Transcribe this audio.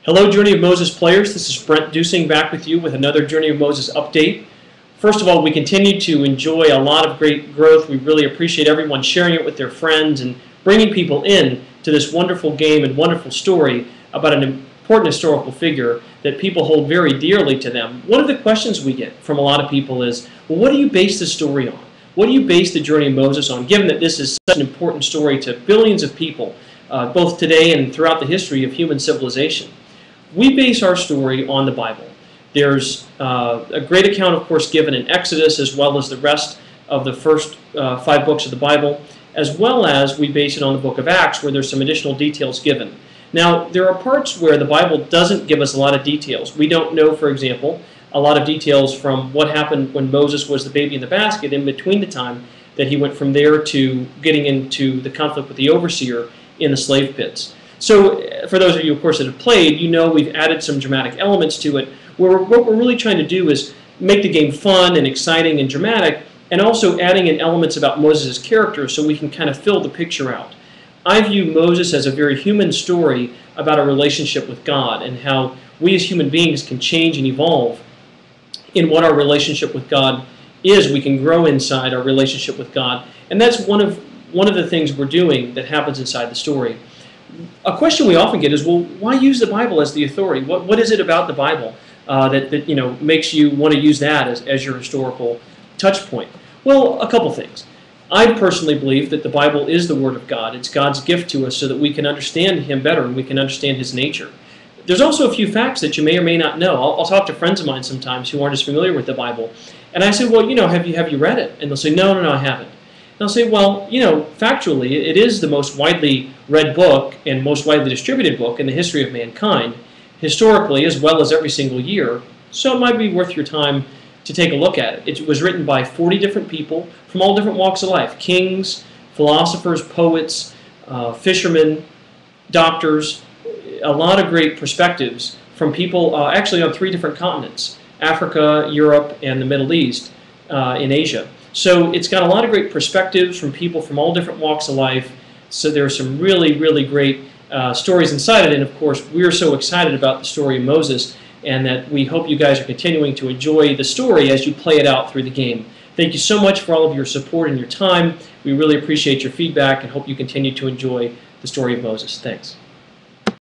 Hello, Journey of Moses players. This is Brent Dusing back with you with another Journey of Moses update. First of all, we continue to enjoy a lot of great growth. We really appreciate everyone sharing it with their friends and bringing people in to this wonderful game and wonderful story about an important historical figure that people hold very dearly to them. One of the questions we get from a lot of people is, well, what do you base the story on? What do you base the Journey of Moses on, given that this is such an important story to billions of people, both today and throughout the history of human civilization? We base our story on the Bible. There's a great account, of course, given in Exodus, as well as the rest of the first 5 books of the Bible, as well as we base it on the book of Acts, where there's some additional details given. Now, there are parts where the Bible doesn't give us a lot of details. We don't know, for example, a lot of details from what happened when Moses was the baby in the basket in between the time that he went from there to getting into the conflict with the overseer in the slave pits. So, for those of you, of course, that have played, you know we've added some dramatic elements to it, where what we're really trying to do is make the game fun and exciting and dramatic, and also adding in elements about Moses' character so we can kind of fill the picture out. I view Moses as a very human story about a relationship with God and how we as human beings can change and evolve in what our relationship with God is. We can grow inside our relationship with God, and that's one of the things we're doing that happens inside the story. A question we often get is, well, why use the Bible as the authority? What is it about the Bible that makes you want to use that as your historical touch point? Well, a couple things. I personally believe that the Bible is the Word of God. It's God's gift to us so that we can understand Him better and we can understand His nature. There's also a few facts that you may or may not know. I'll talk to friends of mine sometimes who aren't as familiar with the Bible, and I say, well, have you read it? And they'll say, no, I haven't. And I'll say, well, factually, it is the most widely read book and most widely distributed book in the history of mankind, historically as well as every single year, so it might be worth your time to take a look at it. It was written by 40 different people from all different walks of life: kings, philosophers, poets, fishermen, doctors, a lot of great perspectives from people actually on 3 different continents: Africa, Europe, and the Middle East in Asia. So it's got a lot of great perspectives from people from all different walks of life. So there are some really, really great stories inside it. And of course, we're so excited about the story of Moses, and that we hope you guys are continuing to enjoy the story as you play it out through the game. Thank you so much for all of your support and your time. We really appreciate your feedback and hope you continue to enjoy the story of Moses. Thanks.